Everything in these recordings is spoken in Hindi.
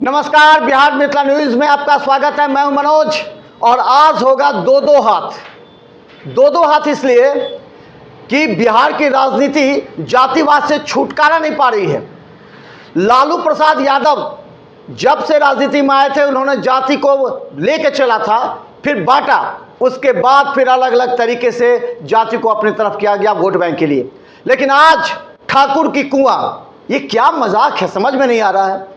नमस्कार, बिहार मिथिला न्यूज में आपका स्वागत है। मैं हूं मनोज और आज होगा दो दो हाथ इसलिए कि बिहार की राजनीति जातिवाद से छुटकारा नहीं पा रही है। लालू प्रसाद यादव जब से राजनीति में आए थे उन्होंने जाति को लेके चला था, फिर बांटा, उसके बाद फिर अलग अलग तरीके से जाति को अपनी तरफ किया गया वोट बैंक के लिए। लेकिन आज ठाकुर की कुआं, ये क्या मजाक है, समझ में नहीं आ रहा है।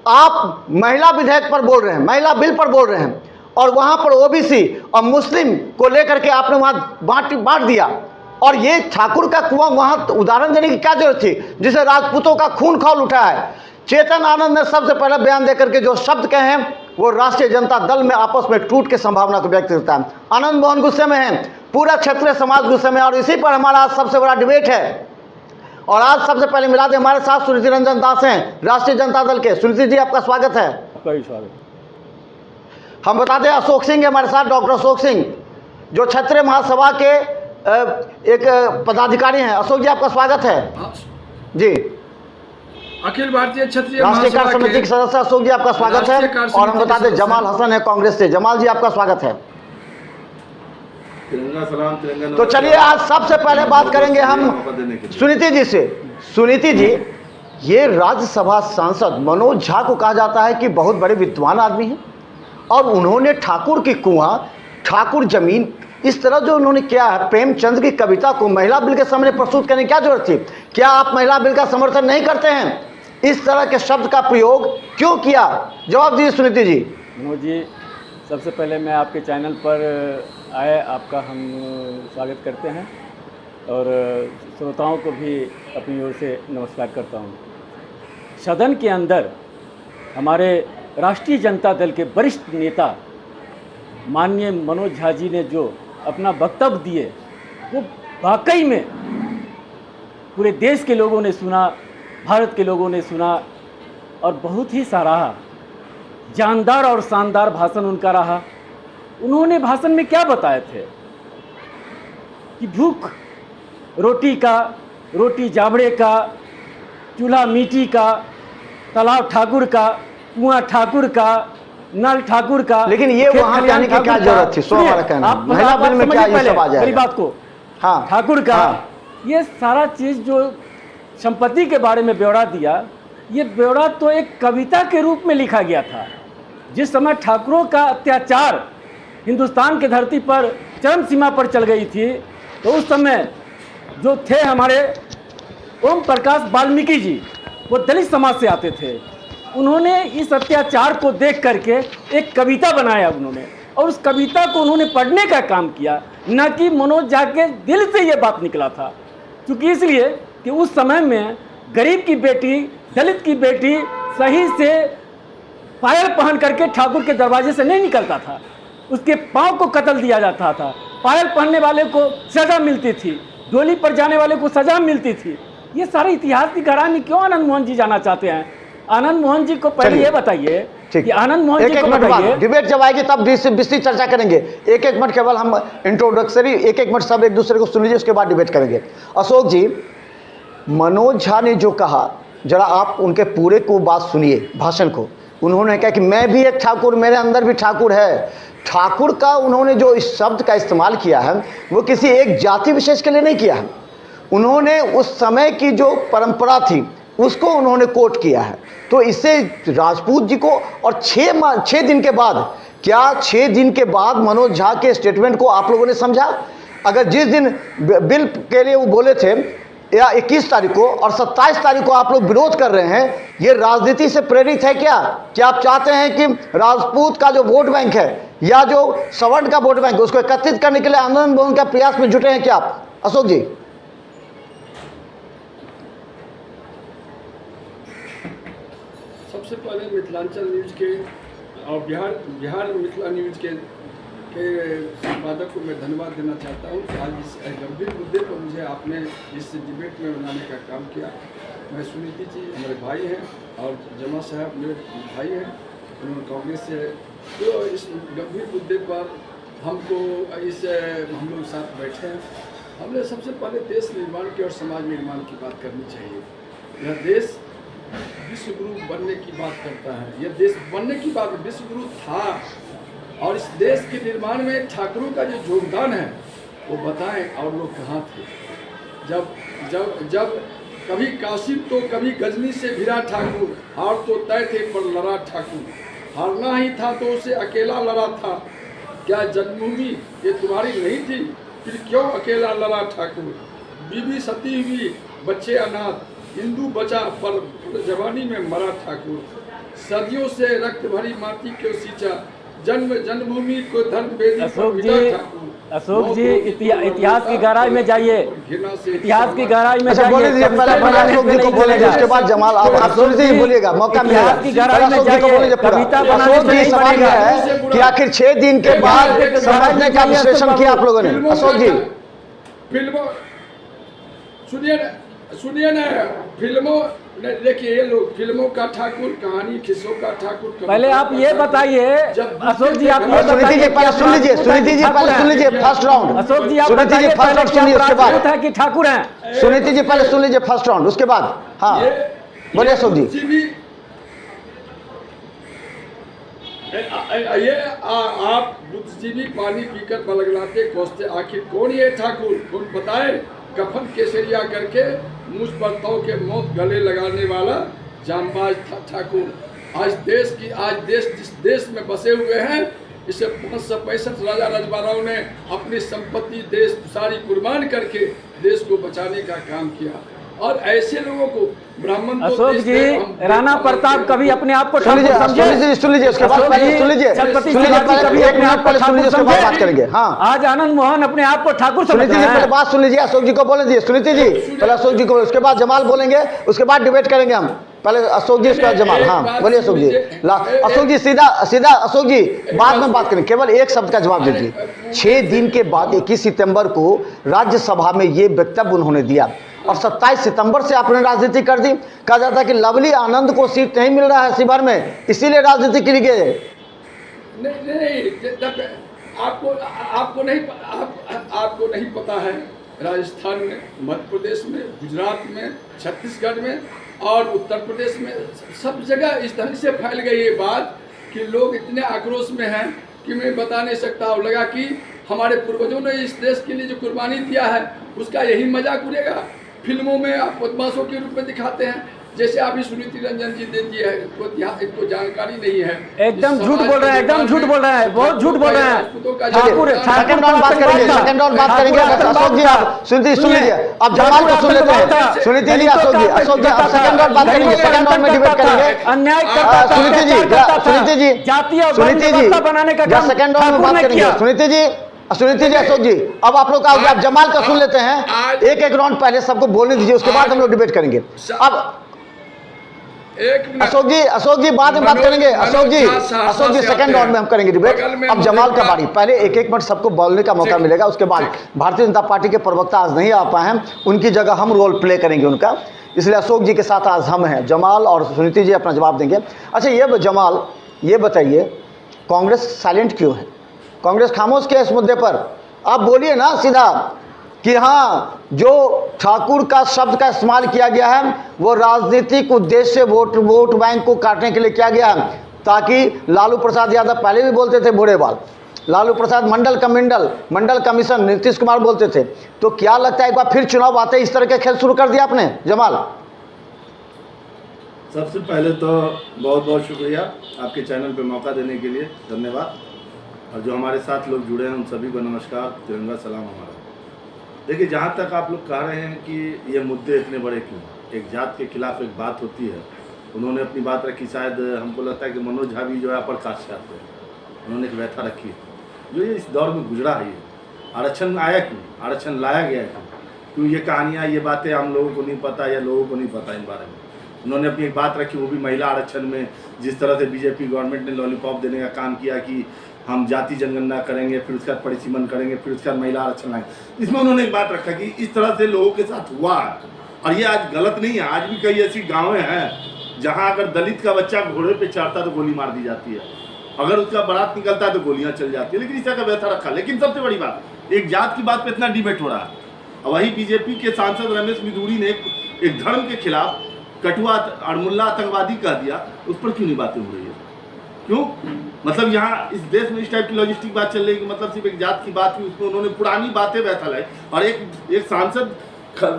आप महिला विधेयक पर बोल रहे हैं, महिला बिल पर बोल रहे हैं और वहां पर ओबीसी और मुस्लिम को लेकर के आपने वहां बांट दिया। और ये ठाकुर का कुआं वहां उदाहरण देने की क्या जरूरत थी, जिसे राजपूतों का खून खौल उठा है। चेतन आनंद ने सबसे पहले बयान देकर के जो शब्द कहे हैं वो राष्ट्रीय जनता दल में आपस में टूट की संभावना को व्यक्त करता है। आनंद मोहन गुस्से में है, पूरा क्षेत्रीय समाज गुस्से में, और इसी पर हमारा सबसे बड़ा डिबेट है। और आज सबसे पहले मिला दे, हमारे साथ सुनीति रंजन दास हैं राष्ट्रीय जनता दल के। सुनीति जी, आपका स्वागत है। हम बता दें, अशोक सिंह है हमारे साथ, डॉक्टर अशोक सिंह, जो क्षत्रिय महासभा के एक पदाधिकारी हैं। अशोक जी, आपका स्वागत है। जी, अखिल भारतीय क्षत्रिय राष्ट्रीय कार्य समिति के सदस्य अशोक जी, आपका स्वागत है। और हम बता दें, जमाल हसन है कांग्रेस से। जमाल जी, आपका स्वागत है। तिरंगा सलाम, तिरंगा। तो चलिए आज सबसे पहले बात करेंगे हम सुनीति जी से। सुनीति जी, ये राज्यसभा सांसद मनोज झा को कहा जाता है कि बहुत बड़े विद्वान आदमी हैं और उन्होंने ठाकुर की कुआं, ठाकुर जमीन, इस तरह जो उन्होंने किया है, प्रेमचंद की कविता को महिला बिल के सामने प्रस्तुत करने की क्या जरूरत थी? क्या आप महिला बिल का समर्थन नहीं करते हैं? इस तरह के शब्द का प्रयोग क्यों किया? जवाब दीजिए सुनीति जी। मनोज जी, सबसे पहले मैं आपके चैनल पर आए आपका हम स्वागत करते हैं और श्रोताओं को भी अपनी ओर से नमस्कार करता हूं। सदन के अंदर हमारे राष्ट्रीय जनता दल के वरिष्ठ नेता माननीय मनोज झा जी ने जो अपना वक्तव्य दिए, वो वाकई में पूरे देश के लोगों ने सुना, भारत के लोगों ने सुना और बहुत ही सराहा। जानदार और शानदार भाषण उनका रहा। उन्होंने भाषण में क्या बताए थे कि भूख रोटी का, रोटी जाबड़े का, चूल्हा मिट्टी का, तालाब ठाकुर का, कुआं ठाकुर का, नल ठाकुर का। लेकिन ये वहां जाने की क्या जरूरत थी? हमारा कहना महिला बिल में क्या ये सब आ जाएगा? मेरी बात को, हाँ, ठाकुर का, हाँ। ये सारा चीज जो संपत्ति के बारे में ब्यौरा दिया, ये ब्यौरा तो एक कविता के रूप में लिखा गया था। जिस समय ठाकुरों का अत्याचार हिंदुस्तान की धरती पर चरम सीमा पर चल गई थी, तो उस समय जो थे हमारे ओम प्रकाश वाल्मीकि जी, वो दलित समाज से आते थे। उन्होंने इस अत्याचार को देख करके एक कविता बनाया उन्होंने, और उस कविता को उन्होंने पढ़ने का काम किया, न कि मनोज झा के दिल से ये बात निकला था। क्योंकि इसलिए कि उस समय में गरीब की बेटी, दलित की बेटी सही से पायल पहन करके ठाकुर के दरवाजे से नहीं निकलता था, उसके पाँव को कतल दिया जाता था। पायल पहनने वाले को सजा मिलती थी, डोली पर जाने वाले को सजा मिलती थी। ये सारे इतिहास की गहराई में क्यों आनंद मोहन जी जाना चाहते हैं? आनंद मोहन जी को पहले ये बताइए कि आनंद मोहन जी को बताइए। डिबेट जब आएगी तब विस्तृत चर्चा करेंगे। एक मिनट केवल हम इंट्रोडक्टरी, एक मिनट सब एक दूसरे को सुन लीजिए, उसके बाद डिबेट करेंगे। अशोक जी, मनोज झा ने जो कहा, जरा आप उनके पूरे को बात सुनिए, भाषण को। उन्होंने कहा कि मैं भी एक ठाकुर, मेरे अंदर भी ठाकुर है। ठाकुर का उन्होंने जो इस शब्द का इस्तेमाल किया है वो किसी एक जाति विशेष के लिए नहीं किया है। उन्होंने उस समय की जो परंपरा थी उसको उन्होंने कोट किया है। तो इससे राजपूत जी को, और 6 दिन के बाद, क्या 6 दिन के बाद मनोज झा के स्टेटमेंट को आप लोगों ने समझा? अगर जिस दिन बिल के लिए वो बोले थे या 21 तारीख को और 27 तारीख को आप लोग विरोध कर रहे हैं, ये राजनीति से प्रेरित है क्या? क्या आप चाहते हैं कि राजपूत का जो वोट बैंक है या जो सवर्ण का वोट बैंक है उसको एकत्रित करने के लिए आनंद मोहन के प्रयास में जुटे हैं क्या आप? अशोक जी। सबसे पहले मिथिलांचल न्यूज के और बिहार मिथिला न्यूज के संपादक को मैं धन्यवाद देना चाहता हूँ कि आज इस गंभीर मुद्दे पर मुझे आपने इस डिबेट में बनाने का काम किया। मैं सुनीति जी हमारे भाई हैं और जमा साहब मेरे भाई हैं, उन्होंने कांग्रेस से, तो इस गंभीर मुद्दे पर हम लोग साथ बैठे हैं। हमने सबसे पहले देश निर्माण की और समाज निर्माण की बात करनी चाहिए। यह देश विश्व गुरु बनने की बात करता है। यह देश बनने की बात, विश्व गुरु था, और इस देश के निर्माण में ठाकुरों का जो योगदान है वो बताएं। और लोग कहाँ थे जब जब जब कभी काशिम तो कभी गजनी से भिड़ा ठाकुर, हार तो तय थे पर लड़ा ठाकुर, हारना ही था तो उसे अकेला लड़ा था। क्या जन्मभूमि ये तुम्हारी नहीं थी, फिर क्यों अकेला लड़ा ठाकुर। बीवी सती हुई, बच्चे अनाथ, हिंदू बचा पर जवानी में मरा ठाकुर। सदियों से रक्त भरी माटी क्यों सींचा, जन्मभूमि को धर्म वेदी अशोक जी इतिहास की गहराई में जाइए, इतिहास की गहराई में जाइए। बोले दीजिए, पहले अशोक जी को बोलेंगे, उसके बाद जमाल। आप अशोक जी बोलिएगा, मौका मिलेगा। इतिहास की गहराई में जाइए, कविता बनाने अशोक जी सवाल यह है कि आखिर 6 दिन के बाद समझने का विश्लेषण किया आप लोगों ने। अशोक जी फिल्मों सुनिए ना, फिल्मों देखिए, ये लोग फिल्मों का ठाकुर, कहानी किस्सों का ठाकुर। पहले आप ये बताइए अशोक जी, आप ये सुनीति जी पहले सुन लीजिए, सुनीति जी पहले सुन लीजिए फर्स्ट राउंड। अशोक जी आप सुनीति जी फर्स्ट राउंड सुनिए, उसके बाद है कि ठाकुर हैं। सुनीति जी पहले सुन लीजिए फर्स्ट राउंड, उसके बाद हाँ बोलिए अशोक जी। ये आप बुद्धिजीवी पानी पीकर बलगलाते कोसते, आखिर कौन ये ठाकुर, कौन बताए। कफन केसरिया करके मुझ पर तौ के मौत गले लगाने वाला जांबाज था ठाकुर। आज देश जिस देश में बसे हुए हैं, इसे 565 राजा रजवाड़ों ने अपनी संपत्ति देश सारी कुर्बान करके देश को बचाने का काम किया। और ऐसे लोगों को ब्राह्मण अशोक जी, राणा प्रताप कभी अपने आप को ठाकुर समझे? सुन लीजिए, उसके बाद पहले सुन लीजिए, छत्रपति शिवाजी कभी अपने आप को ठाकुर उसके बाद बात करेंगे। हाँ, आज आनंद मोहन अपने आप को ठाकुर समझते हैं। पहले बात सुन लीजिए, अशोक जी को बोले दीजिए। सुनीति जी पहले अशोक जी को, उसके बाद जमाल बोलेंगे, उसके बाद डिबेट करेंगे हम। पहले अशोक जी, उसके बाद जमाल। हाँ बोलिए अशोक जी। अशोक जी सीधा अशोक जी बाद में बात करेंगे, केवल एक शब्द का जवाब दीजिए। 6 दिन के बाद 21 सितंबर को राज्यसभा में ये वक्तव्य उन्होंने दिया, और 27 सितंबर से आपने राजनीति कर दी। कहा जाता है कि लवली आनंद को सीट नहीं मिल रहा है शिवहर में, इसीलिए राजनीति के लिए गए। नहीं, आपको नहीं पता है, राजस्थान में, मध्य प्रदेश में, गुजरात में, छत्तीसगढ़ में और उत्तर प्रदेश में सब जगह इस ढंग से फैल गई ये बात कि लोग इतने आक्रोश में हैं कि मैं बता नहीं सकता हूँ। लगा कि हमारे पूर्वजों ने इस देश के लिए जो कुर्बानी दिया है उसका यही मजाक उड़ेगा। फिल्मों में आप बदमाशों के रूप में दिखाते हैं, जैसे अभी सुनीति रंजन जी देती है, इनको जानकारी नहीं है। एकदम झूठ बोल रहे हैं, एकदम झूठ बोल रहे हैं, बहुत झूठ बोल रहे हैं। ठाकुर सेकंड राउंड बात करेंगे, सेकंड राउंड बात करेंगे। अशोक जी आप सुनीति सुन लीजिए, अब जमाल को सुन लेते हैं। सुनीति जी अशोक जी सेकंड राउंड बात करेंगे, सेकंड राउंड में डिबेट करेंगे। अन्याय सुनीति जी जातीय सुनीति जी सेकंड राउंड में बात करेंगे। सुनीति जी अशोक जी अब आप लोग का आप जमाल का सुन लेते हैं। एक राउंड पहले सबको बोलने दीजिए, उसके बाद हम लोग डिबेट करेंगे। अब अशोक जी बाद में बात करेंगे। अशोक जी सेकंड राउंड में हम करेंगे डिबेट। अब जमाल का बारी, पहले एक मिनट सबको बोलने का मौका मिलेगा, उसके बाद भारतीय जनता पार्टी के प्रवक्ता आज नहीं आ पाए हैं, उनकी जगह हम रोल प्ले करेंगे उनका, इसलिए अशोक जी के साथ आज हम हैं। जमाल और सुनीति जी अपना जवाब देंगे। अच्छा ये जमाल ये बताइए, कांग्रेस साइलेंट क्यों है? कांग्रेस खामोश क्या है इस मुद्दे पर? आप बोलिए ना सीधा कि हाँ, जो ठाकुर का शब्द का इस्तेमाल किया गया है वो राजनीतिक उद्देश्य से वोट बैंक को काटने के लिए किया गया है, ताकि लालू प्रसाद यादव पहले भी बोलते थे बूढ़े बाल, लालू प्रसाद मंडल कमीशन नीतीश कुमार बोलते थे। तो क्या लगता है एक बार फिर चुनाव आते इस तरह के खेल शुरू कर दिया आपने? जमाल सबसे पहले तो बहुत बहुत शुक्रिया आपके चैनल पे मौका देने के लिए, धन्यवाद। और जो हमारे साथ लोग जुड़े हैं उन सभी को नमस्कार, तिरंगा सलाम हमारा। देखिए, जहाँ तक आप लोग कह रहे हैं कि ये मुद्दे इतने बड़े क्यों, एक जात के खिलाफ एक बात होती है, उन्होंने अपनी बात रखी। शायद हमको लगता है कि मनोज झा भी जो है अपर कास्ट चाहते हैं, उन्होंने एक व्यथा रखी जो ये इस दौर में गुजरा है। आरक्षण आया क्यों, आरक्षण लाया गया क्यों, ये कहानियाँ, ये बातें हम लोगों को नहीं पता या लोगों को नहीं पता इन बारे में। उन्होंने अपनी एक बात रखी, वो भी महिला आरक्षण में, जिस तरह से बीजेपी गवर्नमेंट ने लॉलीपॉप देने का काम किया कि हम जाति जनगणना करेंगे, फिर उसका परिसीमन करेंगे, फिर उसका महिला आरक्षण लाएंगे। इसमें उन्होंने एक बात रखा कि इस तरह से लोगों के साथ हुआ है, और ये आज गलत नहीं है। आज भी कई ऐसी गाँवें हैं जहाँ अगर दलित का बच्चा घोड़े पे चढ़ता तो गोली मार दी जाती है, अगर उसका बारात निकलता है तो गोलियाँ चल जाती है, लेकिन इस तरह का व्यथा रखा। लेकिन सबसे बड़ी बात, एक जात की बात पर इतना डिबेट हो रहा है, और वही बीजेपी के सांसद रमेश मिदुरी ने एक धर्म के खिलाफ कठुआ और मुल्ला आतंकवादी कह दिया, उस पर क्यों नहीं बातें हो रही है? क्यों? मतलब यहाँ इस देश में इस टाइप की लॉजिस्टिक बात चल रही है कि मतलब सिर्फ एक जात की बात हुई, उसमें उन्होंने पुरानी बातें बैठा लाई और एक सांसद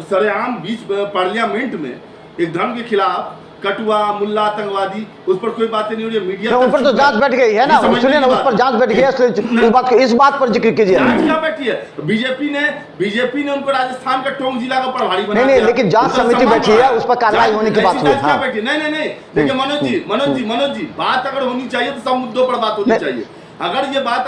सरेआम बीच पार्लियामेंट में एक धर्म के खिलाफ कठुआ मुल्ला आतंकवादी, उस पर कोई बातें नहीं हो रही है। मीडिया उस पर तो जांच बैठ गई है ना, सुनिए ना, उस पर जांच बैठ गई है, इस बात पर जिक्र कीजिए। जांच क्या बैठी है? बीजेपी ने उनको राजस्थान का टोंक जिला का प्रभारी बना नहीं, लेकिन जांच समिति बैठी है, उस पर कार्रवाई होने की बात हुई। नहीं, देखिए मनोज जी, बात अगर होनी चाहिए तो सब मुद्दों पर बात होनी चाहिए। अगर ये बात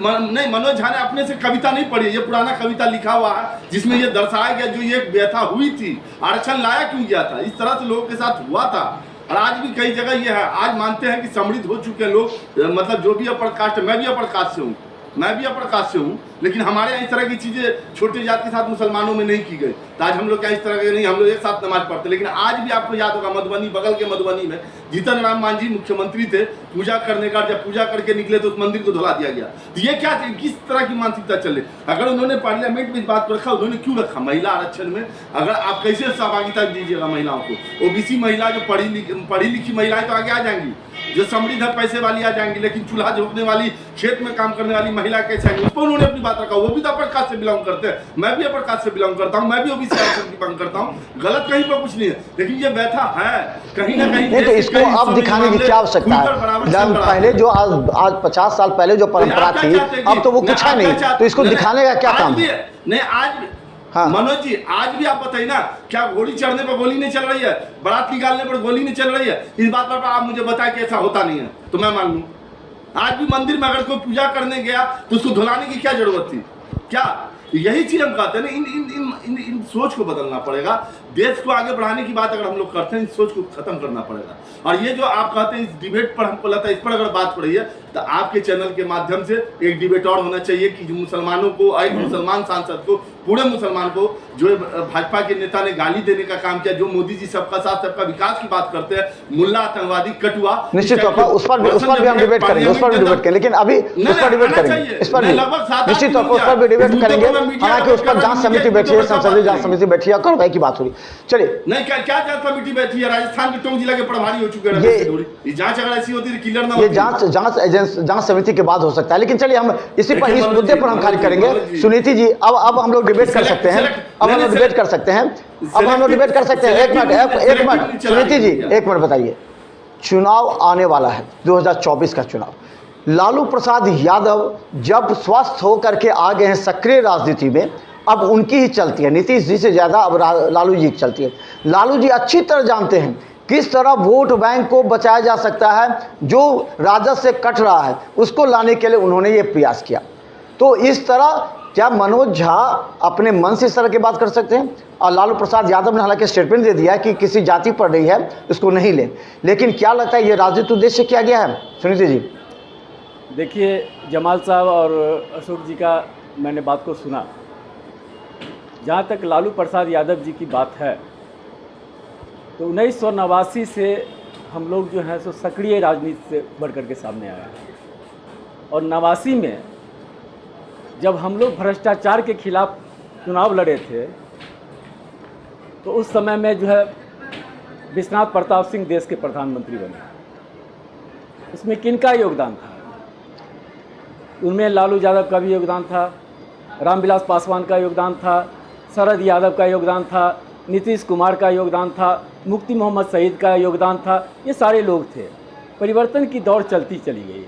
नहीं, मनोज झा ने अपने से कविता नहीं पढ़ी, ये पुराना कविता लिखा हुआ है जिसमें ये दर्शाया गया जो ये व्यथा हुई थी, आरक्षण लाया क्यों गया था, इस तरह से लोगों के साथ हुआ था। और आज भी कई जगह ये है, आज मानते हैं कि समृद्ध हो चुके लोग, मतलब जो भी अपर कास्ट, मैं भी अपर कास्ट से हूँ, लेकिन हमारे यहाँ इस तरह की चीजें छोटे जात के साथ मुसलमानों में नहीं की गई। तो आज हम लोग क्या इस तरह के नहीं, हम लोग एक साथ नमाज पढ़ते। लेकिन आज भी आपको याद होगा मधुबनी, बगल के मधुबनी में जीतन राम मांझी मुख्यमंत्री थे, पूजा करने का, जब पूजा करके निकले तो उस मंदिर को धुला दिया गया। तो ये क्या, किस तरह की मानसिकता चले? अगर उन्होंने पार्लियामेंट में इस बात को रखा, उन्होंने क्यों रखा? महिला आरक्षण में अगर आप कैसे सहभागिता दीजिएगा महिलाओं को? ओबीसी महिला जो पढ़ी लिखी महिलाएं तो आगे आ जाएंगी, जो समृद्ध है पैसे वाली आ जाएंगी, लेकिन चूल्हा झोंकने वाली, खेत में काम करने वाली महिला कैसे आएंगी? उस पर उन्होंने अपनी बात रखा। वो भी तो अपर कास्ट से बिलोंग करते हैं, मैं भी अपर कास्ट से बिलोंग करता हूँ, मैं भी ओबीसी आरक्षण की मांग करता हूँ। गलत कहीं पर कुछ नहीं है, लेकिन ये व्यथा है कहीं ना कहीं। नहीं तो इसको अब दिखाने की क्या आवश्यकता है? जब पहले जो आज 50 साल पहले जो परंपरा थी, अब तो वो कुछ है नहीं, तो इसको दिखाने का क्या काम है? नहीं आज हाँ मनोज जी, आज भी आप बताइए ना, क्या घोड़ी चढ़ने पर गोली नहीं चल रही है, बारात निकालने पर गोली नहीं चल रही है? इस बात पर आप मुझे बताएं कि ऐसा होता नहीं है तो मैं मान लूं। आज भी मंदिर में अगर कोई पूजा करने गया तो उसको धुलाने की क्या जरूरत थी? क्या यही चीज हम कहते हैं ना, इन सोच को बदलना पड़ेगा। देश को आगे बढ़ाने की बात अगर हम लोग करते हैं, इस सोच को खत्म करना पड़ेगा। और ये जो आप कहते हैं इस डिबेट पर, हमको लगता है इस पर अगर बात हो रही है तो आपके चैनल के माध्यम से एक डिबेट और होना चाहिए कि जो मुसलमानों को, एक मुसलमान सांसद को, पूरे मुसलमान को, जो भाजपा के नेता ने गाली देने का काम किया, जो मोदी जी सबका साथ सबका विकास की बात करते हैं, मुल्ला आतंकवादी कठुआ, निश्चित तौर पर उस पर भी हम डिबेट करेंगे, उस पर भी डिबेट करेंगे, लेकिन अभी उस पर डिबेट करेंगे, इस पर निश्चित तौर पर उस पर भी डिबेट करेंगे। हालांकि उस पर जांच समिति बैठी है, संसदीय जांच समिति बैठी है, कार्रवाई की बात हो रही। चलिए, नहीं क्या जांच समिति बैठी है? राजस्थान के टोंक जिला के प्रभारी हो चुके हैं। ये जांच अगर ऐसी होती तो क्लियर ना होती। ये जांच समिति के बाद हो सकता है, लेकिन चलिए हम इसी पर, इस मुद्दे पर हम खाली करेंगे। सुनीति जी, अब हम लोग डिबेट कर सकते हैं, अब हम लोग डिबेट कर सकते हैं, अब हम लोग डिबेट कर सकते हैं। एक मिनट सुनीति जी, एक मिनट बताइए, चुनाव आने वाला है 2024 का चुनाव। लालू प्रसाद यादव जब स्वस्थ होकर के आ गए हैं सक्रिय राजनीति में, अब उनकी ही चलती है, नीतीश जी से ज़्यादा अब लालू जी की चलती है। लालू जी अच्छी तरह जानते हैं किस तरह वोट बैंक को बचाया जा सकता है, जो राजद से कट रहा है उसको लाने के लिए उन्होंने ये प्रयास किया। तो इस तरह क्या मनोज झा अपने मन से इस तरह की बात कर सकते हैं? और लालू प्रसाद यादव ने हालांकि स्टेटमेंट दे दिया कि किसी जाति पर नहीं है, इसको नहीं ले, लेकिन क्या लगता है ये राजनीतिक उद्देश्य से किया गया है? सुनीति जी, देखिए, जमाल साहब और अशोक जी का मैंने बात को सुना। जहाँ तक लालू प्रसाद यादव जी की बात है, तो 1989 से हम लोग जो है सो सक्रिय राजनीति से बढ़ कर के सामने आए हैं। और 89 में जब हम लोग भ्रष्टाचार के खिलाफ चुनाव लड़े थे, तो उस समय में जो है विश्वनाथ प्रताप सिंह देश के प्रधानमंत्री बने। इसमें किनका योगदान था? उनमें लालू यादव का भी योगदान था, रामविलास पासवान का योगदान था, शरद यादव का योगदान था, नीतीश कुमार का योगदान था, मुफ्ती मोहम्मद सईद का योगदान था। ये सारे लोग थे। परिवर्तन की दौड़ चलती चली गई।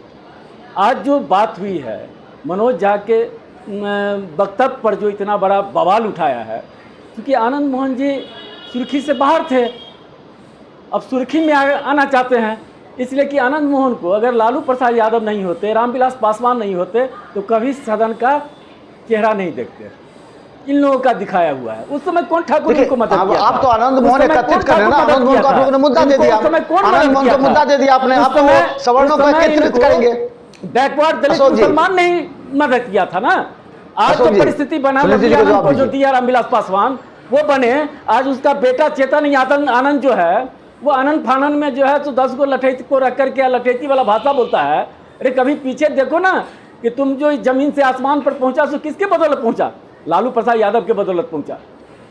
आज जो बात हुई है, मनोज झा के वक्तव्य पर जो इतना बड़ा बवाल उठाया है, क्योंकि आनंद मोहन जी सुर्खी से बाहर थे, अब सुर्खी में आना चाहते हैं, इसलिए कि आनंद मोहन को अगर लालू प्रसाद यादव नहीं होते, रामविलास पासवान नहीं होते, तो कभी सदन का चेहरा नहीं देखते। इन लोगों का दिखाया हुआ है। उस समय कौन ठाकुर को मदद किया? आप तो आनंद मोहन एकत्रित कर रहे हैं ना, आनंद मोहन को आप लोगों ने मुद्दा दे दिया, आनंद मोहन को मुद्दा दे दिया आपने, आप तो सवर्णों को एकत्रित करेंगे। बैकवर्ड दलित मुसलमान ने ही मदद किया था ना। आज तो परिस्थिति बना जो दिया रामविलास पासवान, वो बने। आज उसका बेटा चेतन आनंद जो है, वो आनंद फानन में जो है तो 10 को लठैती को रख करके लठैती वाला भाषा बोलता है। अरे कभी पीछे देखो ना कि तुम जो जमीन से आसमान पर पहुंचा, सो किसके बदौलत पहुंचा? लालू प्रसाद यादव के बदौलत पहुंचा।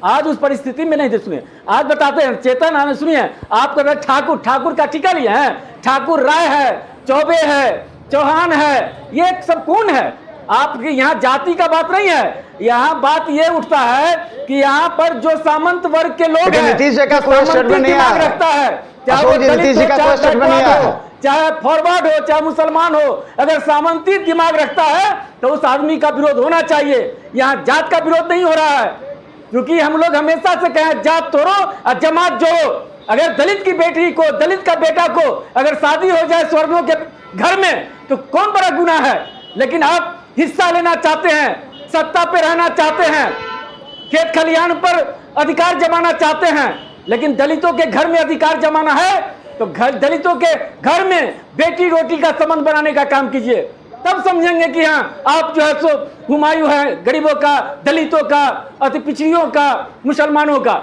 आज उस परिस्थिति में नहीं थे। सुनिए, आज बताते हैं, चेतन आनंद, सुनिए, आप कह रहे ठाकुर, ठाकुर का टीका लिए हैं, ठाकुर राय है, चौबे है, चौहान है, ये सब कौन है? आपके यहाँ जाति का बात नहीं है, यहाँ बात ये उठता है कि यहाँ पर जो सामंत वर्ग के लोग हैं, नीतीश जी का कोई स्टेटमेंट नहीं दिमाग आया रखता है, अशोक जी, नीतीश जी का कोई स्टेटमेंट नहीं आया, चाहे फॉरवर्ड हो, चाहे मुसलमान हो, अगर सामंती दिमाग रखता है तो उस आदमी का विरोध होना चाहिए। यहाँ जात का विरोध नहीं हो रहा है, क्योंकि हम लोग हमेशा से कहें जात तोड़ो और जमात जोड़ो। अगर दलित की बेटी को, दलित का बेटा को अगर शादी हो जाए स्वर्णों के घर में तो कौन बड़ा गुनाह है? लेकिन आप हिस्सा लेना चाहते हैं, सत्ता पे रहना चाहते हैं, खेत खलिहान पर अधिकार जमाना चाहते हैं, लेकिन दलितों के घर में अधिकार जमाना है तो दलितों के घर में बेटी रोटी का संबंध बनाने का काम कीजिए, तब समझेंगे कि हाँ आप जो है सो हुमायूं है गरीबों का, दलितों का, अति पिछड़ियों का, मुसलमानों का।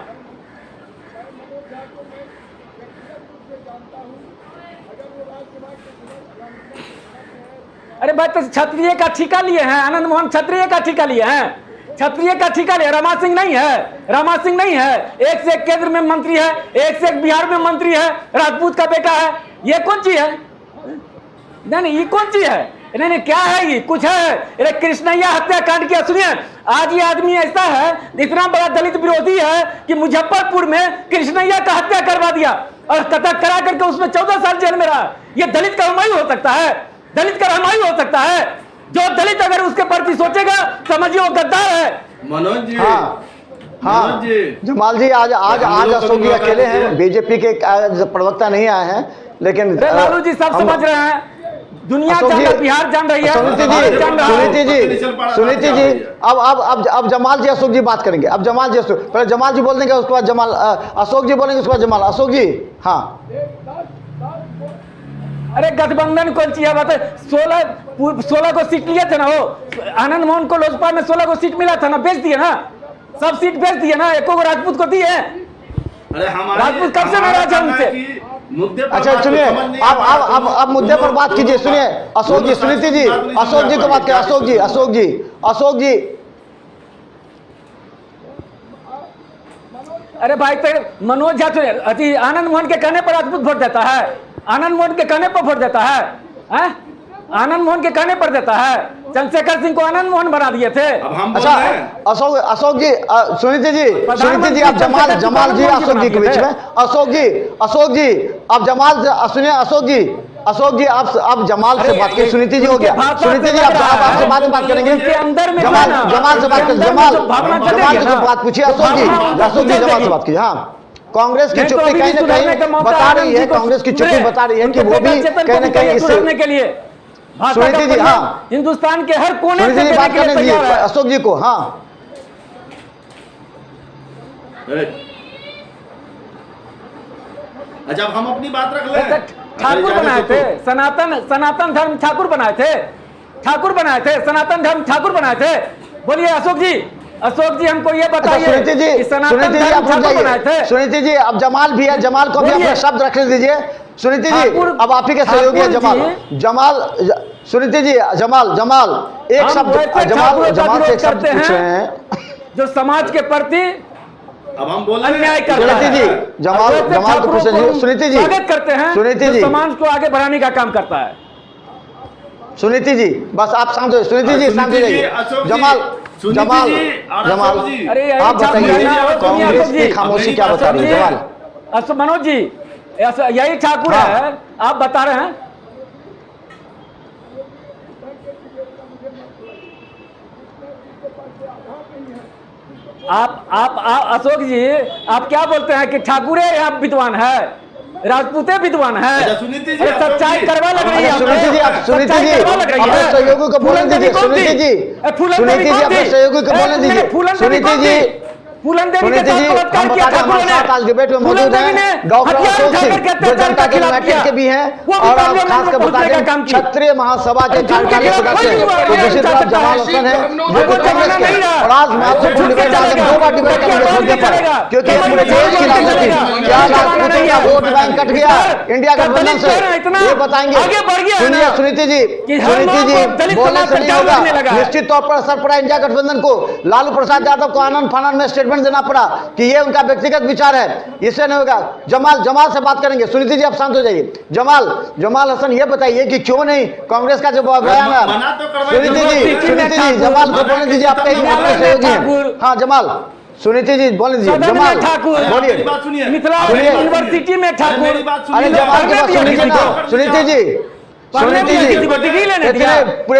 अरे भाई, तो क्षत्रिय का ठिका लिए हैं, आनंद मोहन क्षत्रिय का ठिका लिए हैं, क्षत्रिय का ठिका लिया। रमा सिंह नहीं है, रमा सिंह नहीं है, एक से एक केंद्र में मंत्री है, एक से एक बिहार में मंत्री है, राजपूत का बेटा है, ये कौन चीज है? नहीं, ये कौन चीज है? नहीं, क्या है ये? कुछ है? अरे कृष्णैया हत्याकांड किया। सुनिए, आज ये आदमी ऐसा है, इतना बड़ा दलित विरोधी है कि मुजफ्फरपुर में कृष्णैया का हत्या करवा दिया और कथा करा करके उसमें 14 साल जेल में रहा। ये दलित का हुमायूं हो सकता है? दलित का हुमायूं हो सकता है? जो दलित अगर उसके प्रति सोचेगा समझिए वो गद्दार है। मनोज जी, हाँ मनोज जी, जमाल जी, आज आज आज अशोक जी अकेले हैं, बीजेपी के प्रवक्ता नहीं आए हैं, लेकिन लालू जी सब समझ रहे हैं, दुनिया जान, बिहार जान रही है, सुनीति जी, अब जमाल जी अशोक जी बात करेंगे। अब जमाल जी अशोक, पहले जमाल जी बोल देंगे, उसके बाद जमाल अशोक जी बोलेंगे, उसके बाद जमाल। अशोक जी, हाँ। अरे गठबंधन कौन सी है? बात है, 16 को सीट लिए थे ना, वो आनंद मोहन को लोजपा में 16 को सीट मिला था ना, बेच दिए ना, सब सीट बेच दिए ना, एको को राजपूत को दिए। अरे हमारे राजपूत कब से नाराज है उनसे? मुद्दे पर अच्छा सुनिए, अब मुद्दे पर बात कीजिए। सुनिए अशोक जी, सुनीति जी, अशोक जी को बात करें। अशोक जी, अशोक जी, अशोक जी। अरे भाई, तो मनोज झा तो आनंद मोहन के कहने पर राजपूत वोट देता है, आनंद मोहन के कहने पर वोट देता है, आनंद मोहन के कहने पर देता है। चंद्रशेखर सिंह को आनंद मोहन बना दिए थे। अच्छा अशोक जी, सुनीति जी, आप जमाल जी अशोक जी के बीच में, अशोक जी, आप जमाल, सुनिए अशोक जी, आप जमाल से बात करें। सुनीति जी हो गया, सुनीति जी आप आपसे बात करेंगे, जमाल से बात करें, जमाल से बात पूछिए। अशोक जी जमाल से बात कीजिए। हाँ, कांग्रेस की चुप्पी कहीं ना कहीं बता रही है, कांग्रेस की चुप्पी बता रही है कि वो भी कहीं ना कहीं इससे के लिए सुनीति जी, हाँ, हिंदुस्तान के हर कोने सुनीति जी बात करने दीजिए अशोक जी को। हाँ, अच्छा हम अपनी बात रख लें। ठाकुर बनाए थे, सनातन धर्म ठाकुर बनाए थे, सनातन धर्म ठाकुर बनाए थे। बोलिए अशोक जी, हमको ये बताइए। सुनीति जी, अब जमाल भी है, जमाल को भी अपने शब्द रख दीजिए। सुनीति जी, अब आप ही के सहयोगी है जमाल, सुनीति जी, जमाल एक शब्द, जमाल से एक शब्द पूछ रहे हैं जो समाज के प्रति अब हम बोल रहे अन्याय करता है। सुनीति जी, जमाल को पूछ रहे, सुनीति जी स्वागत करते हैं, सुनीति जी समाज को आगे बढ़ाने का काम करता है। सुनीति जी, बस आप शांत हो, सुनीति जी शांत हो जाइए। जमाल, अरे आप बताइए कांग्रेस की खामोशी क्या बता रही है? जमाल, मनोज जी, यही ठाकुर है, आप बता रहे हैं। आप अशोक जी, आप क्या बोलते हैं कि ठाकुरे आप विद्वान है, राजपूते विद्वान है? सच्चाई करवा लग रही है। सुनीति जी, आप सुनीति जी अपने सहयोगी को बोलने दीजिए। सुनीति जी अपने सहयोगी को बोलने दीजिए। सुनीति जी, सुनीति जी, हम बता दें हमारे साथ आज डिबेट में मौजूद हैं डॉक्टर अशोक सिंह, जो जनता के यूनाइटेड के भी हैं, और आप खासकर बता दें क्षत्रिय महासभा के कार्यकारी सदस्य हैं। तो दूसरी तरफ जमाल हसन है जो कि कांग्रेस के, और आज महत्वपूर्ण डिबेट में 2 बार डिबेट करेंगे इस मुद्दे पर, क्योंकि पूरे देश की राजनीति क्या राजपूतों का वोट बैंक कट गया इंडिया गठबंधन से, ये बताएंगे। सुनिए सुनीति जी बोलने से नहीं होगा। निश्चित तौर पर असर पड़ा इंडिया गठबंधन को, लालू प्रसाद यादव को आनंद फानन में स्टेट स्टेटमेंट देना पड़ा कि ये उनका व्यक्तिगत विचार है, इससे नहीं होगा। जमाल से बात करेंगे। सुनीति जी आप शांत हो जाइए। जमाल हसन ये बताइए कि क्यों नहीं कांग्रेस का जो बयान है, सुनीति जी जमाल को बोलने दीजिए, आपके सहयोगी हैं। हाँ जमाल, सुनीति जी बोलने दीजिए। जमाल बोलिए। मिथिला यूनिवर्सिटी में ठाकुर, अरे जमाल के पास सुनीति ना, सुनीति जी पूरे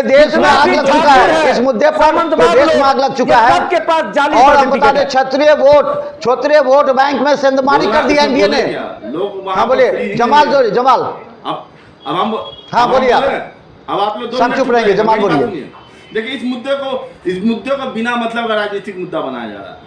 देश में आग लग चुका है, इस मुद्दे पर पूरे देश में आग लग चुका है। और हम बता दें क्षत्रिय वोट बैंक में सेंधमारी कर दिया एनडीए ने। हाँ बोलिए जमाल। हाँ बोलिए अब आप लोग सब चुप रहेंगे। जमाल बोलिए। देखिए इस मुद्दे को बिना मतलब का राजनीतिक मुद्दा बनाया जा रहा है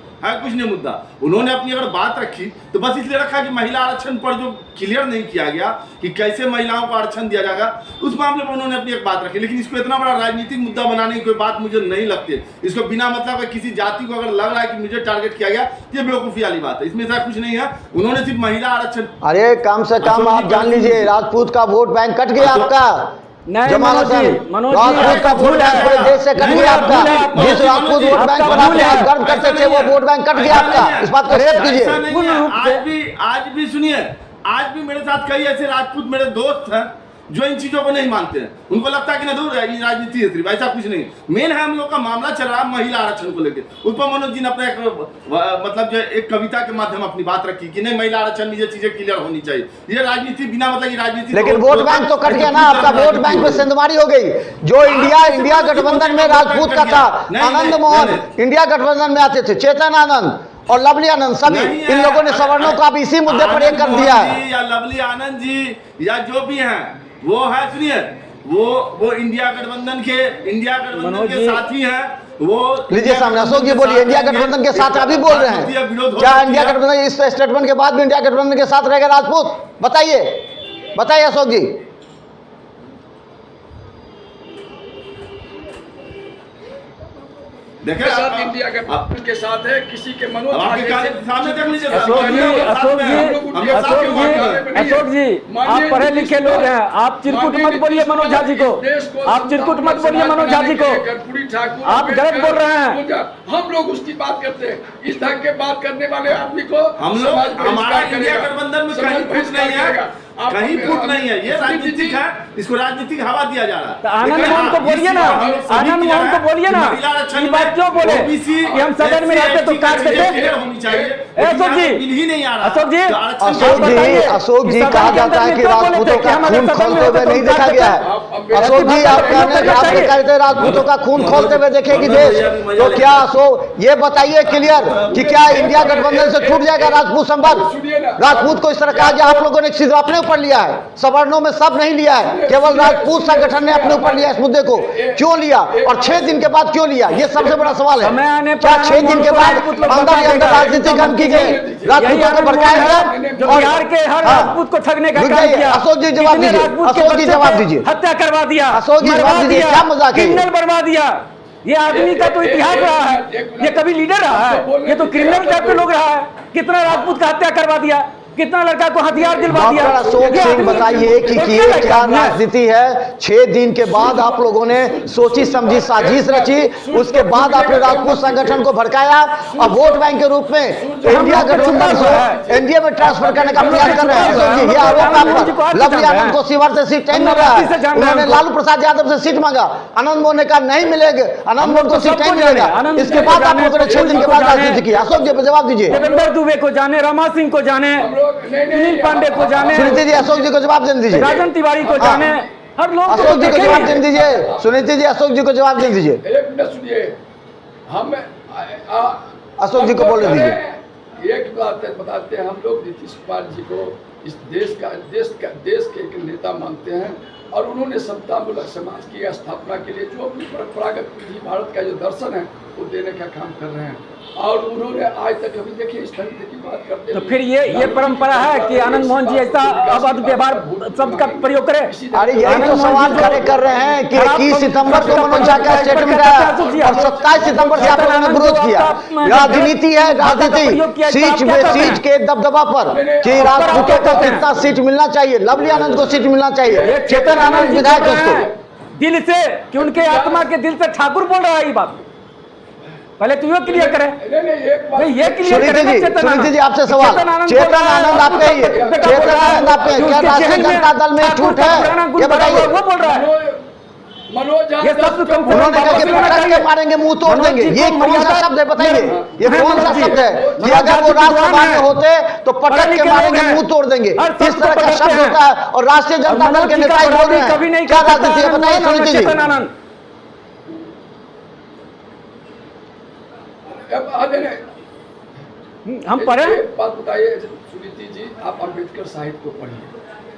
कुछ नहीं मुद्दा। उन्होंने अपनी अगर बात रखी तो बस इसलिए रखा कि महिला आरक्षण पर जो क्लियर नहीं किया गया कि कैसे महिलाओं को आरक्षण दिया जाएगा, उस मामले पर उन्होंने अपनी एक बात रखी। लेकिन इसको इतना बड़ा राजनीतिक मुद्दा बनाने की कोई बात मुझे नहीं लगती। इसको बिना मतलब का किसी जाति को अगर लग रहा है कि मुझे टारगेट किया गया, ये बेवकूफी वाली बात है। इसमें ऐसा कुछ नहीं है। उन्होंने सिर्फ महिला आरक्षण, अरे कम से कम आप जान लीजिए राजपूत का वोट बैंक कट गया आपका। जमाल हसन, राजपूत का वोट बैंक पूरे देश से कट गया आपका। जिस राजपूत वोट बैंक पर आप गर्व करते थे वो वोट बैंक कट गया आपका। इस बात को रेप कीजिए। आज भी सुनिए, आज भी मेरे साथ कई ऐसे राजपूत मेरे दोस्त हैं जो इन चीजों को नहीं मानते हैं। उनको लगता है कि नदूर है, ये राजनीति है सिर्फ, ऐसा कुछ नहीं। मेन है हम लोग का मामला चल रहा है महिला आरक्षण को लेकर। उस पर मनोज जी ने अपना मतलब जो एक कविता के माध्यम अपनी बात रखी कि नहीं महिला आरक्षण में ये चीजें क्लियर होनी चाहिए। ये राजनीति बिना मतलब की राजनीति। लेकिन वोट बैंक तो कट गया ना आपका। वोट बैंक में सेंधमारी हो गई। जो इंडिया गठबंधन में राजपूत का था, आनंद मोहन इंडिया गठबंधन में आते थे, चेतन आनंद और लवली आनंद, सभी इन लोगों ने सवर्णों को अब इसी मुद्दे पर एक कर दिया है। या लवली आनंद जी या जो भी हैं वो है, सुनिए वो इंडिया गठबंधन के साथी हैं। वो लीजिए सामने अशोक जी बोलिए। इंडिया गठबंधन के साथ अभी बोल रहे हैं, क्या इंडिया गठबंधन इस स्टेटमेंट के बाद भी इंडिया गठबंधन के साथ रहेगा राजपूत? बताइए अशोक जी। देखिए साथ इंडिया गठबंधन के साथ है, किसी के मनोज सामने देख लीजिए। अशोक जी आप पढ़े लिखे लोग हैं, आप चिरकुट मत बोलिए मनोज झा जी को। आप चिरकुट मत बोलिए मनोज झा जी को, आप गलत बोल रहे हैं। हम लोग उसकी बात करते हैं, इस ढंग के बात करने वाले आदमी को हम लोग, हमारा इंडिया गठबंधन में कहीं फूट नहीं है, कहीं फूट नहीं है। ये राजनीतिक है, इसको राजनीतिक हवा दिया जा रहा है। आनंद मोहन को बोलिए ना, आनंद मोहन को बोलिए ना, ये बात क्यों बोले कि हम सदन में रहते तो काट देते। अशोक जी कहा जाता है कि राजपूतों का खून खोलते हुए नहीं देखा गया है। अशोक जी आप कहते हैं राजपूतों का खून खोलते हुए देखेगी देश, तो क्या अशोक ये बताइए क्लियर कि क्या इंडिया गठबंधन से छूट जाएगा राजपूत संबंध? राजपूत को इस तरह कहा गया, आप लोगों ने सीधे अपने ऊपर लिया है, सवर्णों में सब नहीं लिया है, केवल राजपूत संगठन ने अपने ऊपर लिया इस मुद्दे को। क्यों लिया और 6 दिन के बाद क्यों लिया, ये सबसे बड़ा सवाल है। क्या 6 दिन के बाद अंदर राजनीतिक गम की गई, राजपूतों को भड़काया गया और बिहार के हर राजपूत को ठगने का काम किया। अशोक जी जवाब दीजिए, अशोक जी जवाब दीजिए, हत्या करवा दिया, अशोक जी जवाब दीजिए, क्या मजाक है? क्रिमिनल बनवा दिया। ये आदमी का तो इतिहास रहा है, ये कभी लीडर रहा है, ये तो क्रिमिनल टाइप के लोग रहा है। कितना राजपूत का हत्या करवा दिया, कितना लड़का को हथियार दिलवा दिया। डॉक्टर अशोक सिंह बताइए कि ये क्या राजनीति है? 6 दिन के बाद आप लोगों ने सोची समझी साजिश रची, उसके बाद आपने राजपूत संगठन को भड़काया और वोट बैंक के रूप में इंडिया गठबंधन को एनडीए में ट्रांसफर करने का प्रयास कर रहे हैं। अशोक जी ये आरोप आप पर। लवली आनंद को शिवहर से सीट नहीं मिल रहा है, उन्होंने लालू प्रसाद यादव से सीट मांगा, आनंद मोहन ने कहा नहीं मिलेगा, आनंद मोहन को सीट नहीं मिलेगा। इसके बाद आप लोगों ने 6 दिन के बाद राजनीति की। अशोक जी जवाब दीजिए। देवेंद्र दुबे को जाने, रमा सिंह को जाने, सुनील पांडे को जाने, सुनीति जी अशोक जी को जवाब दे दीजिए, राजन तिवारी को जाने, हर लोग अशोक जी को जवाब दे दीजिए। सुनीति जी अशोक जी को जवाब दे दीजिए। एक मिनट सुनिए, हम अशोक जी को बोलने दीजिए। एक बात बताते हैं, हम लोग नीतीश कुमार जी को इस देश के एक नेता मानते हैं और उन्होंने समतामूलक समाज की स्थापना के लिए जो भी परंपरागत विधि भारत का जो दर्शन है वो देने का काम कर रहे हैं। और उन्होंने आज तक अभी देखिए इस तरीके की बात करते तो फिर ये परंपरा है कि आनंद मोहन जी ऐसा अवध व्यवहार शब्द का प्रयोग करें। अरे यही तो सवाल खड़े कर रहे हैं कि 21 सितंबर को मनोज झा का स्टेटमेंट आया और 27 सितंबर से आप लोगों ने विरोध किया। राजनीति है, राजनीति सीट के दबदबा पर कि राजपूतों को कितना सीट मिलना चाहिए, लवली आनंद को सीट मिलना चाहिए, चेतन आनंद विधायक उसको दिल से कि उनके आत्मा के दिल से ठाकुर बोल रहा है ये बात। पहले तू ये क्लियर करे। नहीं एक बात नहीं, ये क्लियर सुनीति करे ना जी, चेतन सुनीति आनंद। जी आपसे सवाल, चेतन आनंद चेतन बोल रहा है, आनंद आपका ही है, बेटा चेतन बोल रहा है, आनंद आपका है, कि क्या उसके राष्ट्रीय जेल में जनता दल में ठाकुर छूट का है? पुराना गुण ये भरा हुआ, बताइए। वो बोल रहा है। मनोज ये सब तो कम उन्होंने कहा कि पटक के मारेंगे, मुंह तोड़ मनोज देंगे, जी ये को कौन सा मर्यादा- शब्द है बताइए? ये नहीं, कौन सा मनोज जी, शब्द है कि मनोज अगर वो जी राज्यसभा विद्वान में हैं, होते तो पढ़े पटक के लिखे मारेंगे, लोग हैं, मुंह तोड़ देंगे, हर इस शब्द तरह को का पढ़ते शब्द हैं। होता है और राष्ट्रीय और जनता दल मनोज के जी का नेता बोल बराबरी रहे कभी नहीं हैं, क्या कर सकता राजनीति है बताइए आनंद सुनीति जी। चेतन आनंद। हम पढ़े एक बात बताइए सुनीति जी, आप अम्बेडकर साहिब को पढ़िए।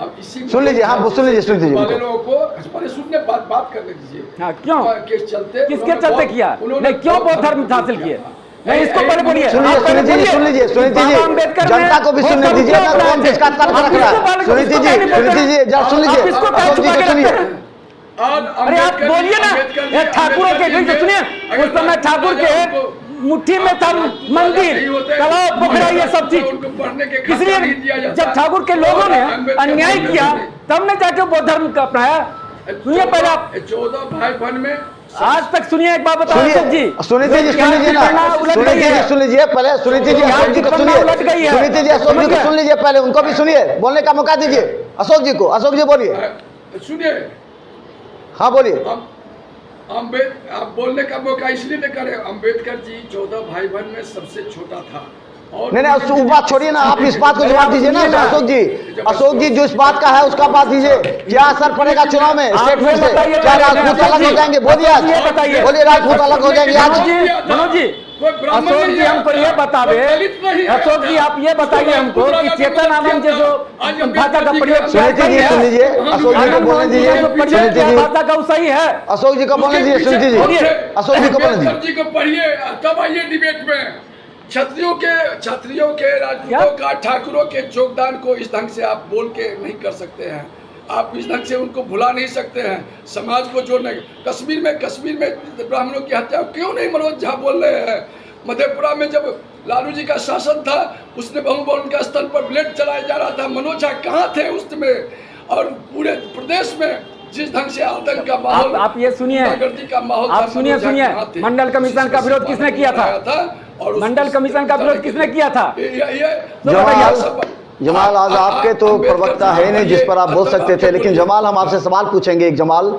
अब इसी सुन लीजिए, हाँ, सुन लीजिए, सुन लीजिए वाले उनको। लोगों को पहले सुनने बात करने दीजिए। हाँ, क्यों? केस चलते किसके उन्होंने चलते बहुत- किया? उन्होंने नहीं, क्यों बहुत बौद्ध धर्म हासिल किए? किया। नहीं, इसको पहले बोलिए। सुनिए आप पहले सुनीति जी, बोलिए। सुन लीजिए सुनीति बाबा जी, अम्बेडकर जनता ने को भी वो सुनने सब दीजिए क्यों ना, अपनाए कौन थे? किसका तर्क आप रख रहा किसको है? पहले- सुनीति किसको जी, पहले बोलते सुनीति जी हैं? जरा सुन आप लीजिए, किसको पहले अशोक जी छुपा को के सुनिए। रखते हैं? अरे आप अम्बेडकर जी- बोलिए ना, अम्बेडकर जी- ये ठाकुरों के अम्बेडकर जी ठीक सुनिए, अगर उस समय ठाकुर के मुट्ठी में था मंदिर, तालाब, पोखरा, ये सब चीज। उनको पढ़ने के खर्चा इसलिए नहीं दिया जाता। जब ठाकुर के लोगों ने अम्बेडकर अन्याय जी- किया तब ने जाके बौद्ध धर्म का अपनाया। सुनिए पहले आप, 14 भाई बहन में आज तक सुनिए, एक बात बताओ अशोक जी। सुनिए सुनीति जी सुन लीजिए ना, सुनीति जी सुन लीजिए पहले, सुनीति जी अशोक जी को सुनिए, सुनीति जी अशोक जी को सुन लीजिए पहले, उनको भी सुनिए, बोलने का मौका दीजिए अशोक जी को। अशोक जी बोलिए, सुनिए, हाँ बोलिए। आप बोलने का मौका इसलिए नहीं करे। अम्बेडकर जी 14 भाई बहन में सबसे छोटा था। और नहीं नहीं वो बात छोड़िए ना, आप इस बात को जवाब दीजिए ना अशोक जी। अशोक जी जो इस बात का है उसका बात दीजिए, क्या असर पड़ेगा चुनाव में स्टेटमेंट से? क्या राजपूत अलग हो जाएंगे? बोलिए आज, बोलिए राजपूत अलग हो जाएंगे आज? मनोज जी, अशोक जी हमको ये बतावे, अशोक जी आप ये बताइए हमको कि चेतन आनंद जी जो भाषा का प्रयोग सुनीति जी सुन लीजिए, अशोक जी को बोलने दीजिए, सुनीति जी, भाषा का वो सही है। अशोक जी को बोलने दीजिए, सुनीति जी, अशोक जी को बोलने अम्बेडकर दीजिए। जी को पढ़िए, तब आइए डिबेट में। क्षत्रियों के राजपूतों का, ठाकुरों के योगदान को इस ढंग से आप बोल के नहीं कर सकते हैं। आप इस ढंग से उनको भुला नहीं सकते हैं। समाज को जोड़ने, कश्मीर में ब्राह्मणों की हत्या क्यों नहीं मनोज झा बोल रहे हैं? मधेपुरा में जब लालू जी का शासन था, उसने बहु के स्थल पर ब्लेड चलाया जा रहा था, मनोज झा कहाँ थे उस समय? और पूरे प्रदेश में जिस ढंग से आतंक का माहौल, आप ये सुनिए, गुंडागर्दी का माहौल आप था, सुनिए मनोज झा सुनिए, कहाँ थे? मंडल कमीशन का विरोध किसने किया था? और मंडल कमीशन का विरोध किसने किया था? जमाल आज आपके तो प्रवक्ता है नहीं जिस पर आप बोल सकते थे, लेकिन जमाल हम आपसे सवाल पूछेंगे एक, जमाल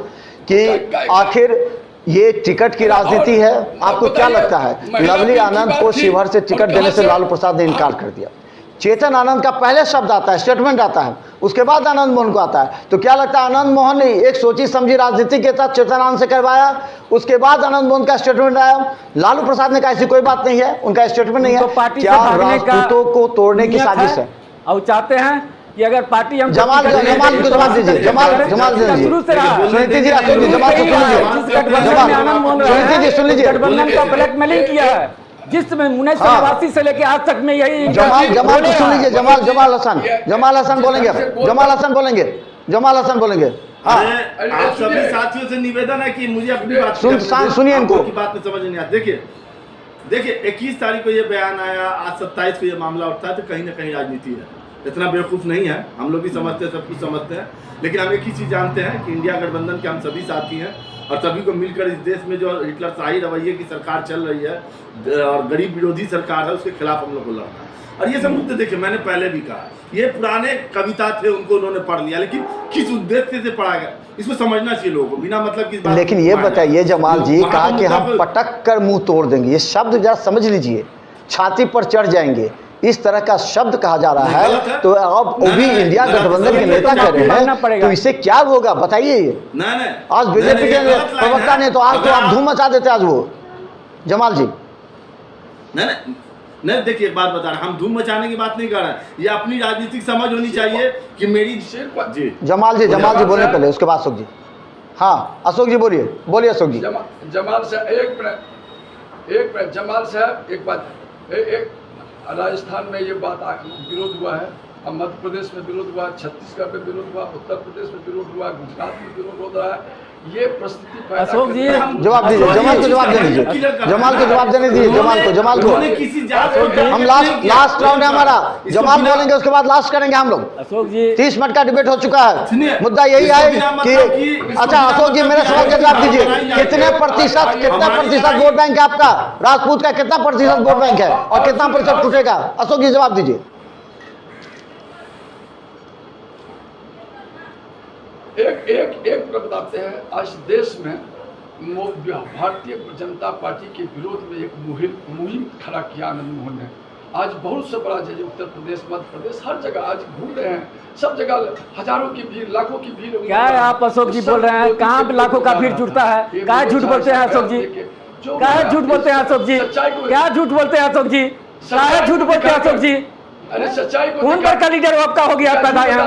कि आखिर ये टिकट की राजनीति है, आपको क्या लगता है? लवली आनंद को शिवहर से टिकट देने से लालू प्रसाद ने इनकार कर दिया। चेतन आनंद का पहले शब्द आता है, स्टेटमेंट आता है, उसके बाद आनंद मोहन को आता है। तो क्या लगता है आनंद मोहन ने एक सोची समझी राजनीति के तहत चेतन आनंद से करवाया, उसके बाद आनंद मोहन का स्टेटमेंट आया? लालू प्रसाद ने कहा ऐसी कोई बात नहीं है, उनका स्टेटमेंट नहीं तो है। पार्टी से क्या भागने का राजपूतों को तोड़ने की नियत साजिश है? और चाहते हैं कि अगर पार्टी हम जमाल को जवाब दीजिए, जमाल दीजिए। शुरू से रहा, सुनीति जी, अशोक जी, जमाल को सुन लीजिए। जिस गठबंधन में आनंद मोहन रहा सुनीति जी, सुन है, लीजिए। गठबंधन का ब्लैकमेलिंग किया है, जिसमें 1989 से लेके आज तक में यही जमाल को सुन लीजिए, जमाल हसन बोलेंगे, जमाल हसन बोलेंगे। हाँ, अरे आप सभी साथियों से निवेदन है कि मुझे अपनी बात सुनिए इनको। की बात में समझ नहीं आता। देखिए 21 तारीख को ये बयान आया, आज 27 को ये मामला उठता है, तो कहीं ना कहीं राजनीति है। इतना बेवकूफ़ नहीं है, हम लोग भी समझते हैं, सब कुछ समझते हैं, लेकिन हम एक ही चीज़ जानते हैं कि इंडिया गठबंधन के हम सभी साथी हैं और सभी को मिलकर इस देश में जो हिटलरशाही रवैये की सरकार चल रही है और गरीब विरोधी सरकार है, उसके खिलाफ हम लोग को लड़ना है। और ये सब मुद्दे देखिए, मैंने पहले भी कहा, ये पुराने कविता थे, उनको उन्होंने पढ़ लिया, लेकिन किस उद्देश्य से पढ़ा गया इसको समझना चाहिए लोगों को, बिना मतलब की। लेकिन ये बताइए जमाल जी, कहा कि हम पटक कर मुंह तोड़ देंगे, ये शब्द जरा समझ लीजिए, छाती पर चढ़ जाएंगे, इस तरह का शब्द कहा जा रहा है। तो अब वो भी इंडिया गठबंधन के नेता कह रहे हैं, तो इससे क्या होगा बताइए? नहीं, आज बीजेपी के प्रवक्ता ने तो आज तो आप धूम मचा देते आज वो, जमाल जी। नहीं देखिए, एक बात बता रहे, हम धूम मचाने की बात नहीं कर रहे हैं, ये अपनी राजनीतिक समझ होनी चाहिए कि मेरी जी। जमाल जी बोलने पहले, उसके बाद अशोक जी। हाँ अशोक जी बोलिए अशोक जी। जमाल साहब एक मिनट, जमाल साहब एक बात, राजस्थान में ये बात विरोध हुआ है, अब मध्य प्रदेश में विरोध हुआ, छत्तीसगढ़ में विरोध हुआ, उत्तर प्रदेश में विरोध हुआ, गुजरात में विरोध हो रहा है। ये परिस्थिति पैदा अशोक जी, जवाब दीजिए, जमाल को जवाब देने दीजिए, जमाल को जवाब देने दीजिए, जमाल को हम लास्ट राउंड है हमारा, जमाल बोलेंगे उसके बाद लास्ट करेंगे हम लोग। अशोक जी 30 मिनट का डिबेट हो चुका है, मुद्दा यही है कि अच्छा अशोक जी मेरे सवाल का जवाब दीजिए, कितना प्रतिशत वोट बैंक है आपका, राजपूत का कितना प्रतिशत वोट बैंक है और कितना प्रतिशत टूटेगा? अशोक जी जवाब दीजिए। एक बताते हैं, आज देश में भारतीय जनता पार्टी के विरोध में एक मुहिम खड़ा किया आनंद मोहन ने। आज बहुत से बड़ा जैसे उत्तर प्रदेश, मध्य प्रदेश, हर जगह आज घूम रहे हैं, सब जगह हजारों की भीड़, लाखों की भीड़। क्या है आप अशोक जी बोल रहे हैं? कहाँ पे लाखों का भीड़ जुटता है? क्या झूठ बोलते हैं अशोक जी? क्या झूठ बोलते हैं अशोक जी? क्या झूठ बोलते हैं अशोक जी? क्या झूठ बोलते हैं अशोक जी? अरे सच्चाई को कौन का लीडर आपका हो गया पैदा यहाँ?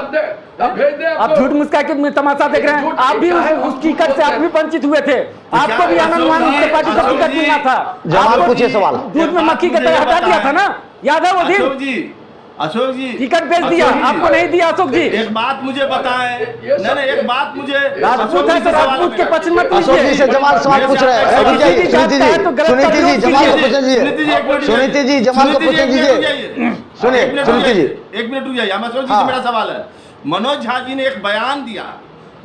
आप झूठ मुस्का के तमाशा देख रहे हैं। आप भी उस टिकट से आप भी वंचित हुए थे, आपको भी आनंद मोहन पार्टी का टिकट मिलना था। जमाल पूछिए सवाल। दूध में मक्खी की तरह हटा दिया था ना, याद है वो दिन? अशोक जी टिकट बेच दिया, आपको नहीं दिया अशोक जी। एक बात मुझे बताएं, नहीं एक बात मुझे, राजपूत है तो राजपूत के पक्ष मत अशोक जी से जमाल सवाल पूछ रहे हैं। सुनीति जी जमाल को पूछे दीजिए, सुनीति जी जमाल को पूछे दीजिए। सुनिए सुनीति जी, एक मिनट रुक जाइए। अशोक जी से मेरा सवाल है, मनोज झा जी ने एक बयान दिया,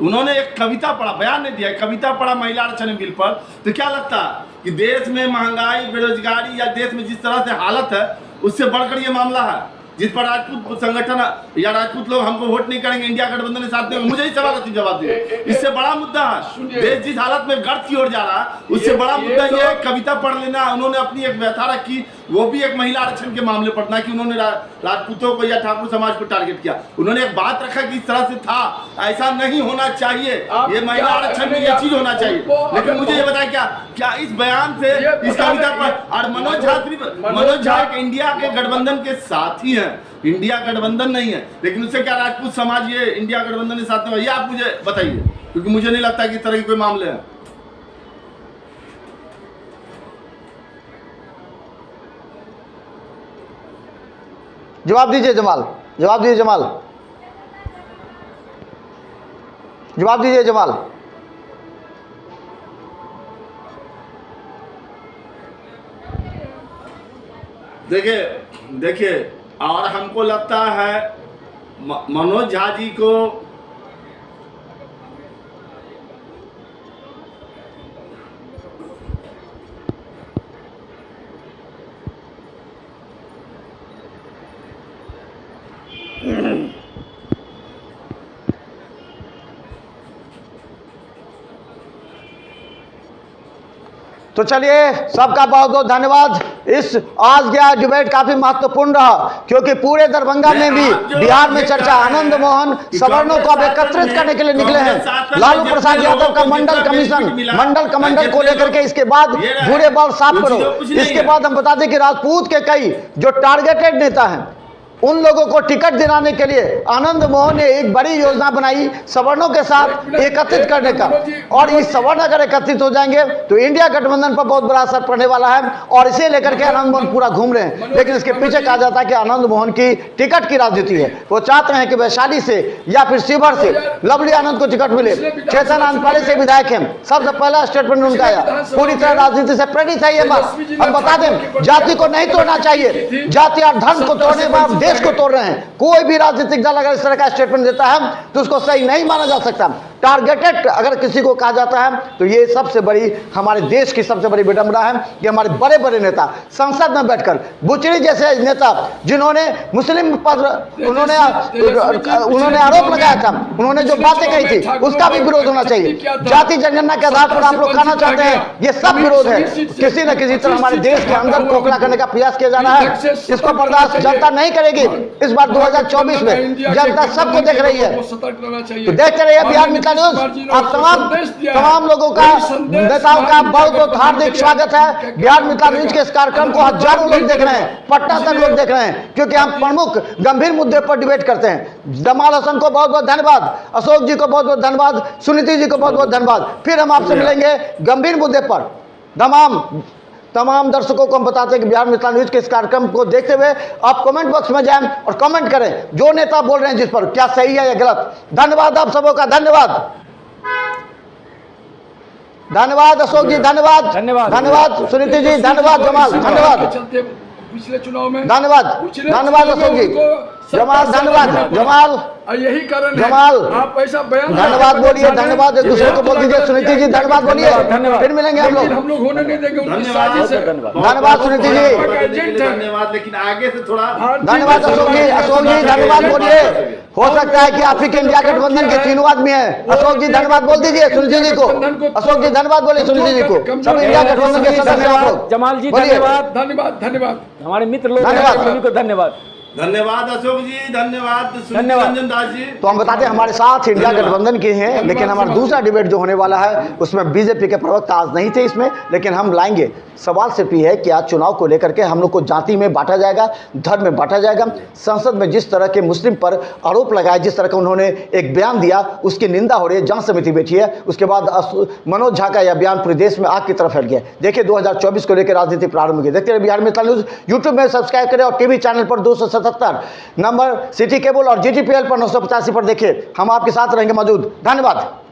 उन्होंने एक कविता पढ़ा, बयान नहीं दिया, कविता पढ़ा महिला आरक्षण बिल पर। तो क्या लगता है कि देश में महंगाई, बेरोजगारी या देश में जिस तरह से हालत है उससे बढ़कर ये मामला है जिस पर राजपूत संगठन या राजपूत लोग हमको वोट नहीं करेंगे, इंडिया गठबंधन के साथ देंगे? मुझे ही सवाल का जवाब दिए। इससे बड़ा मुद्दा है, देश जिस हालत में गर्त की ओर जा रहा है उससे बड़ा मुद्दा ये कविता पढ़ लेना। उन्होंने अपनी एक व्यथा रखी, वो भी एक महिला आरक्षण के मामले पर, ना कि उन्होंने राजपूतों को या ठाकुर समाज को टारगेट किया। उन्होंने एक बात रखा कि इस तरह से था, ऐसा नहीं होना चाहिए, ये महिला आरक्षण में ये चीज होना चाहिए। लेकिन मुझे ये बताया क्या इस बयान से, इस कविता पर, और मनोज झा इंडिया के गठबंधन के साथ ही है, इंडिया गठबंधन नहीं है, लेकिन उससे क्या राजपूत समाज ये इंडिया गठबंधन के साथ में? ये आप मुझे बताइए, क्योंकि मुझे नहीं लगता कि इस तरह के कोई मामले हैं। जवाब दीजिए जमाल, जवाब दीजिए जमाल, जवाब दीजिए जमाल। देखिए और हमको लगता है मनोज झा जी को तो चलिए सबका बहुत बहुत धन्यवाद। इस आज का डिबेट काफी महत्वपूर्ण रहा, क्योंकि पूरे दरभंगा में भी बिहार में चर्चा, आनंद मोहन सवर्णों को अब एकत्रित करने के लिए निकले हैं। लालू प्रसाद यादव का मंडल कमिश्नर को लेकर के इसके बाद भूरे बाल साफ करो। इसके बाद हम बता दें कि राजपूत के कई जो टारगेटेड नेता हैं उन लोगों को टिकट दिलाने के लिए आनंद मोहन ने एक बड़ी योजना बनाई सवर्णों के साथ एकत्रित करने का। और ये सवर्ण अगर एकत्रित हो जाएंगे तो इंडिया गठबंधन पर बहुत बड़ा असर पड़ने वाला है, और इसे लेकर के आनंद मोहन पूरा घूम रहे हैं। लेकिन इसके पीछे कहा जाता है कि आनंद मोहन की टिकट की राजनीति है। वो चाहते हैं कि वैशाली से या फिर शिवहर से लवली आनंद को टिकट मिले। चेतन आनपाले से विधायक हैं, सबसे पहला स्टेटमेंट उनका आया, पूरी तरह राजनीति से प्रेरित है ये बात। हम बता दें, जाति को नहीं तोड़ना चाहिए, जाति और धर्म को तोड़ने में देश को तोड़ रहे हैं। कोई भी राजनीतिक दल अगर इस तरह का स्टेटमेंट देता है तो उसको सही नहीं माना जा सकता। टारगेटेड अगर किसी को कहा जाता है तो ये सबसे बड़ी, हमारे देश की सबसे बड़ी विडंबना है कि हमारे बड़े बड़े नेता संसद में बैठकर, बुचड़ी जैसे नेता जिन्होंने मुस्लिम पर उन्होंने आरोप लगाया था, उन्होंने जो बातें कही थी उसका भी विरोध होना चाहिए। जाति जनगणना के आधार पर आप लोग कहना चाहते हैं, ये सब विरोध है। किसी न किसी तरह हमारे देश के अंदर खोखला करने का प्रयास किया जा रहा है, इसको बर्दाश्त जनता नहीं करेगी। इस बार 2024 में जनता सबको देख रही है, तो देखते रहिए बिहार मित्र न्यूज। आप तमाम लोगों का, नेताओं का बहुत बहुत हार्दिक स्वागत है। बिहार मित्र न्यूज के इस कार्यक्रम को हजारों लोग देख रहे हैं, पटना तक लोग देख रहे हैं, क्योंकि हम प्रमुख गंभीर मुद्दे पर डिबेट करते हैं। जमाल हसन को बहुत बहुत धन्यवाद, अशोक जी को बहुत बहुत धन्यवाद, सुनीति जी को बहुत बहुत धन्यवाद। फिर हम आपसे मिलेंगे गंभीर मुद्दे पर। तमाम तमाम दर्शकों को हम बताते हैं कि बिहार मिथिला न्यूज के इस कार्यक्रम को देखते हुए आप कमेंट बॉक्स में जाएं और कमेंट करें जो नेता बोल रहे हैं जिस पर, क्या सही है या गलत। धन्यवाद आप सबों का, धन्यवाद। धन्यवाद अशोक जी, धन्यवाद धन्यवाद सुनीति जी, धन्यवाद जमाल, धन्यवाद चलते पिछले चुनाव में धन्यवाद धन्यवाद अशोक जी, जमाल धन्यवाद जमाल यही कारण जमाल आप ऐसा बयान धन्यवाद बोलिए, धन्यवाद एक दूसरे को बोल दीजिए। सुनीति जी धन्यवाद बोलिए, फिर मिलेंगे हम लोग। हम लोग होने नहीं देंगे उनकी साजिश है। धन्यवाद सुनीति जी, धन्यवाद, लेकिन आगे से थोड़ा धन्यवाद अशोक जी धन्यवाद बोलिए। हो सकता है कि आप ही के इंडिया गठबंधन के तीनों आदमी हैं। अशोक जी धन्यवाद बोल दीजिए सुनीति जी को। अशोक जी धन्यवाद बोलिए सुनीति जी को। सब इंडिया गठबंधन के सदस्य आप लोग। जमाल जी बोलिए। धन्यवाद, धन्यवाद धन्यवाद। हमारे मित्र लोग धन्यवाद। हैं, सभी को धन्यवाद। धन्यवाद अशोक जी, धन्यवाद धन्यवाद। रंजन दास जी। तो हम बताते हैं हमारे साथ इंडिया गठबंधन के हैं, लेकिन हमारा दूसरा डिबेट जो होने वाला है उसमें बीजेपी के प्रवक्ता आज नहीं थे इसमें, लेकिन हम लाएंगे। सवाल सिर्फ ये है कि आज चुनाव को लेकर के हम लोग को जाति में बांटा जाएगा, धर्म में बांटा जाएगा। संसद में जिस तरह के मुस्लिम पर आरोप लगाए, जिस तरह का उन्होंने एक बयान दिया, उसकी निंदा हो रही है। जांच समिति बैठी है, उसके बाद मनोज झा का यह बयान पूरे देश में आग की तरफ फैल गया। देखिए 2024 को लेकर राजनीति प्रारंभ हुई। देखते रहिए बिहार मिथिला न्यूज। यूट्यूब में सब्सक्राइब करें और टीवी चैनल पर 277 नंबर सिटी केबल और GTPL पर 985 पर देखिए। हम आपके साथ रहेंगे मौजूद। धन्यवाद।